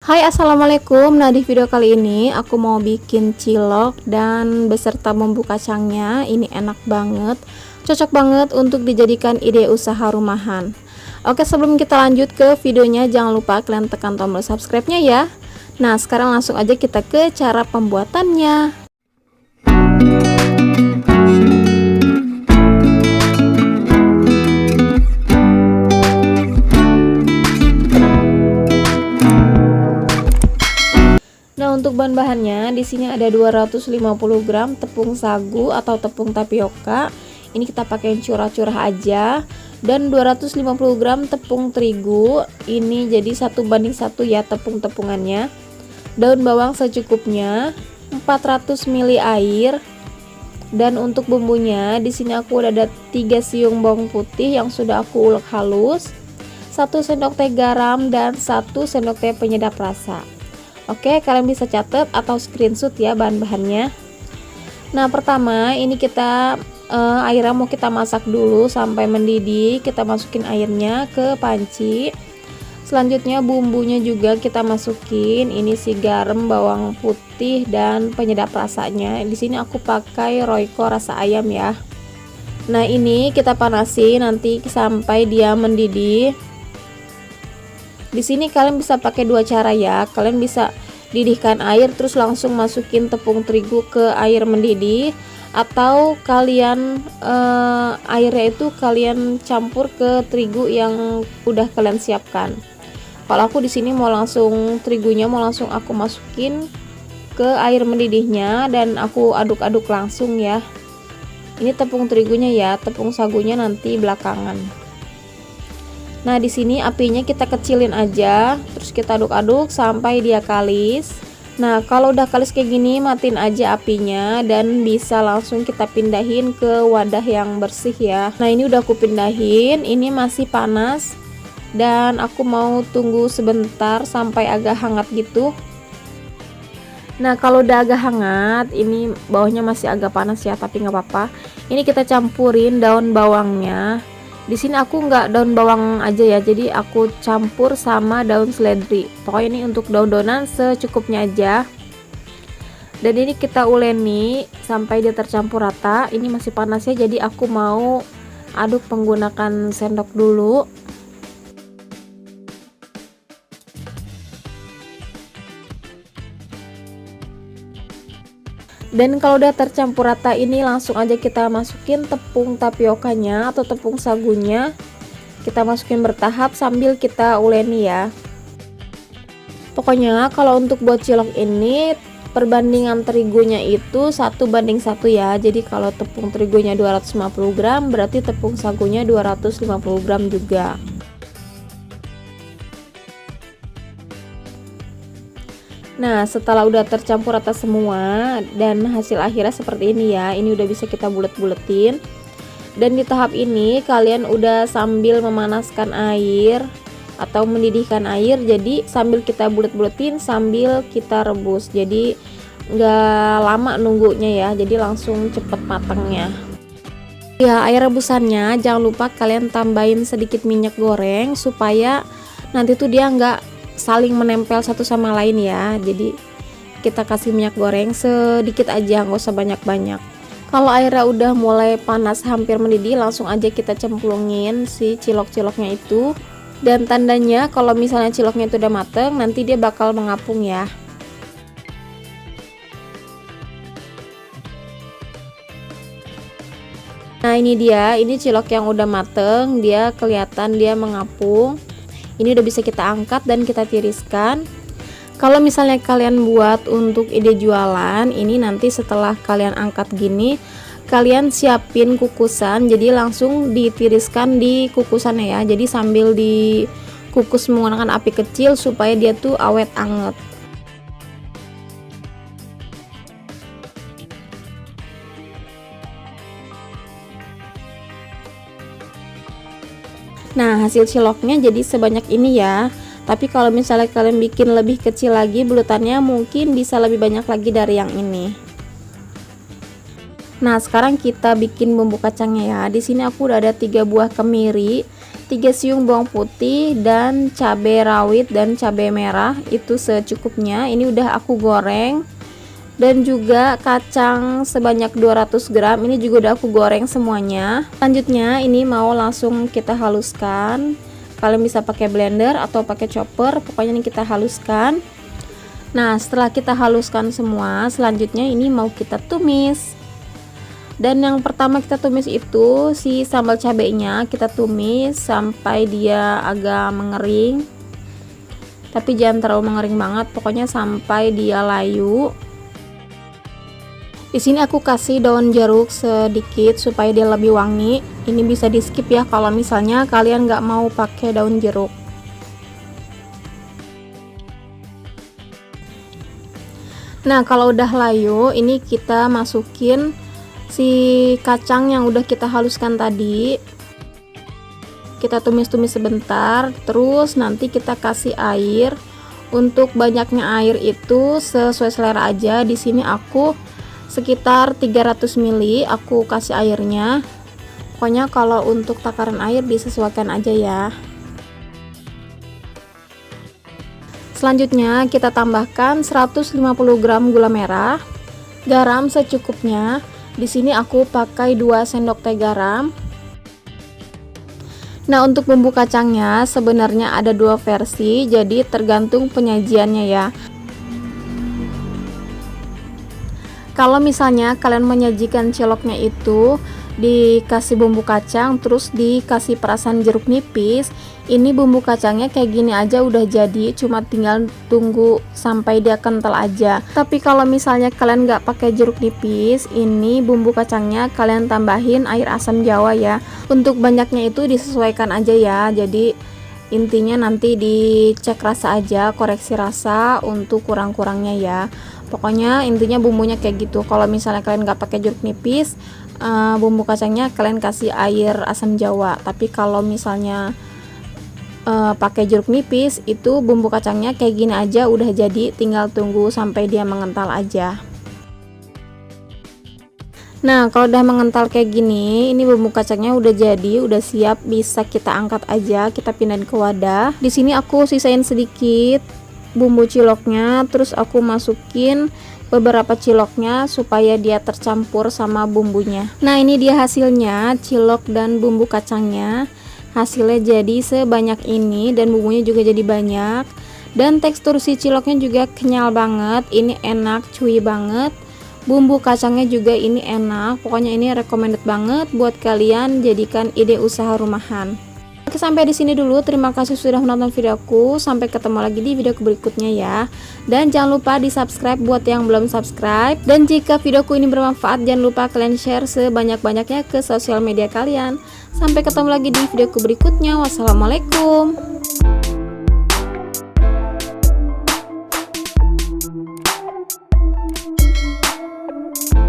Hai, assalamualaikum. Nah, di video kali ini aku mau bikin cilok dan beserta bumbu kacangnya. Ini enak banget, cocok banget untuk dijadikan ide usaha rumahan. Oke, sebelum kita lanjut ke videonya, jangan lupa kalian tekan tombol subscribe-nya ya. Nah, sekarang langsung aja kita ke cara pembuatannya. Nah, untuk bahan-bahannya di sini ada 250 gram tepung sagu atau tepung tapioka. Ini kita pakai yang curah-curah aja. Dan 250 gram tepung terigu. Ini jadi 1:1 ya tepung-tepungannya. Daun bawang secukupnya, 400 ml air. Dan untuk bumbunya di sini aku udah ada 3 siung bawang putih yang sudah aku ulek halus, 1 sendok teh garam dan 1 sendok teh penyedap rasa. Oke, kalian bisa catat atau screenshot ya bahan-bahannya. Nah, pertama ini kita airnya mau kita masak dulu sampai mendidih. Kita masukin airnya ke panci. Selanjutnya bumbunya juga kita masukin. Ini si garam, bawang putih dan penyedap rasanya. Di sini aku pakai Royco rasa ayam ya. Nah, ini kita panasin nanti sampai dia mendidih. Di sini kalian bisa pakai dua cara ya. Kalian bisa didihkan air terus langsung masukin tepung terigu ke air mendidih, atau kalian airnya itu kalian campur ke terigu yang udah kalian siapkan. Kalau aku di sini mau langsung terigunya mau langsung aku masukin ke air mendidihnya dan aku aduk-aduk langsung ya. Ini tepung terigunya ya, tepung sagunya nanti belakangan. Nah, di sini apinya kita kecilin aja, terus kita aduk-aduk sampai dia kalis. Nah, kalau udah kalis kayak gini, matiin aja apinya dan bisa langsung kita pindahin ke wadah yang bersih ya. Nah, ini udah aku pindahin, ini masih panas dan aku mau tunggu sebentar sampai agak hangat gitu. Nah, kalau udah agak hangat, ini bawahnya masih agak panas ya, tapi nggak apa-apa. Ini kita campurin daun bawangnya. Di sini aku nggak daun bawang aja ya, jadi aku campur sama daun seledri. Pokoknya ini untuk daun-daunan secukupnya aja. Dan ini kita uleni sampai dia tercampur rata. Ini masih panas ya, jadi aku mau aduk menggunakan sendok dulu. Dan kalau udah tercampur rata ini langsung aja kita masukin tepung tapiokanya atau tepung sagunya. Kita masukin bertahap sambil kita uleni ya. Pokoknya kalau untuk buat cilok ini perbandingan terigunya itu 1:1 ya. Jadi kalau tepung terigunya 250 gram berarti tepung sagunya 250 gram juga. Nah, setelah udah tercampur rata semua dan hasil akhirnya seperti ini ya. Ini udah bisa kita bulet-buletin. Dan di tahap ini kalian udah sambil memanaskan air atau mendidihkan air. Jadi sambil kita bulet-buletin sambil kita rebus. Jadi nggak lama nunggunya ya. Jadi langsung cepet matangnya. Ya, air rebusannya jangan lupa kalian tambahin sedikit minyak goreng supaya nanti tuh dia nggak saling menempel satu sama lain ya. Jadi kita kasih minyak goreng sedikit aja, nggak usah banyak-banyak. Kalau airnya udah mulai panas hampir mendidih, langsung aja kita cemplungin si cilok-ciloknya itu. Dan tandanya kalau misalnya ciloknya itu udah mateng, nanti dia bakal mengapung ya. Nah, ini dia, ini cilok yang udah mateng, dia kelihatan dia mengapung. Ini udah bisa kita angkat dan kita tiriskan. Kalau misalnya kalian buat untuk ide jualan, ini nanti setelah kalian angkat gini, kalian siapin kukusan, jadi langsung ditiriskan di kukusannya ya. Jadi sambil dikukus menggunakan api kecil supaya dia tuh awet anget. Nah, hasil ciloknya jadi sebanyak ini ya. Tapi kalau misalnya kalian bikin lebih kecil lagi bulutannya, mungkin bisa lebih banyak lagi dari yang ini. Nah, sekarang kita bikin bumbu kacangnya ya. Di sini aku udah ada 3 buah kemiri. 3 siung bawang putih dan cabai rawit dan cabai merah itu secukupnya. Ini udah aku goreng. Dan juga kacang sebanyak 200 gram ini juga udah aku goreng semuanya. Selanjutnya ini mau langsung kita haluskan. Kalian bisa pakai blender atau pakai chopper, pokoknya ini kita haluskan. Nah, setelah kita haluskan semua, selanjutnya ini mau kita tumis. Dan yang pertama kita tumis itu si sambal cabenya, kita tumis sampai dia agak mengering. Tapi jangan terlalu mengering banget, pokoknya sampai dia layu. Di sini aku kasih daun jeruk sedikit supaya dia lebih wangi. Ini bisa di skip ya kalau misalnya kalian nggak mau pakai daun jeruk. Nah, kalau udah layu, ini kita masukin si kacang yang udah kita haluskan tadi. Kita tumis-tumis sebentar, terus nanti kita kasih air. Untuk banyaknya air itu sesuai selera aja. Di sini aku sekitar 300 ml aku kasih airnya. Pokoknya kalau untuk takaran air disesuaikan aja ya. Selanjutnya kita tambahkan 150 gram gula merah, garam secukupnya. Di sini aku pakai 2 sendok teh garam. Nah, untuk bumbu kacangnya sebenarnya ada 2 versi, jadi tergantung penyajiannya ya. Kalau misalnya kalian menyajikan ciloknya itu dikasih bumbu kacang terus dikasih perasan jeruk nipis, ini bumbu kacangnya kayak gini aja udah jadi, cuma tinggal tunggu sampai dia kental aja. Tapi kalau misalnya kalian nggak pakai jeruk nipis, ini bumbu kacangnya kalian tambahin air asam jawa ya. Untuk banyaknya itu disesuaikan aja ya, jadi intinya nanti dicek rasa aja, koreksi rasa untuk kurang-kurangnya ya. Pokoknya intinya bumbunya kayak gitu. Kalau misalnya kalian nggak pakai jeruk nipis, bumbu kacangnya kalian kasih air asam jawa. Tapi kalau misalnya pakai jeruk nipis, itu bumbu kacangnya kayak gini aja udah jadi, tinggal tunggu sampai dia mengental aja. Nah, kalau udah mengental kayak gini, ini bumbu kacangnya udah jadi, udah siap, bisa kita angkat aja, kita pindahin ke wadah. Di sini aku sisain sedikit bumbu ciloknya, terus aku masukin beberapa ciloknya supaya dia tercampur sama bumbunya. Nah, ini dia hasilnya, cilok dan bumbu kacangnya. Hasilnya jadi sebanyak ini dan bumbunya juga jadi banyak. Dan tekstur si ciloknya juga kenyal banget, ini enak, chewy banget. Bumbu kacangnya juga ini enak, pokoknya ini recommended banget buat kalian jadikan ide usaha rumahan. Oke, sampai di sini dulu. Terima kasih sudah menonton videoku. Sampai ketemu lagi di video berikutnya ya. Dan jangan lupa di subscribe buat yang belum subscribe. Dan jika videoku ini bermanfaat, jangan lupa kalian share sebanyak-banyaknya ke sosial media kalian. Sampai ketemu lagi di videoku berikutnya. Wassalamualaikum.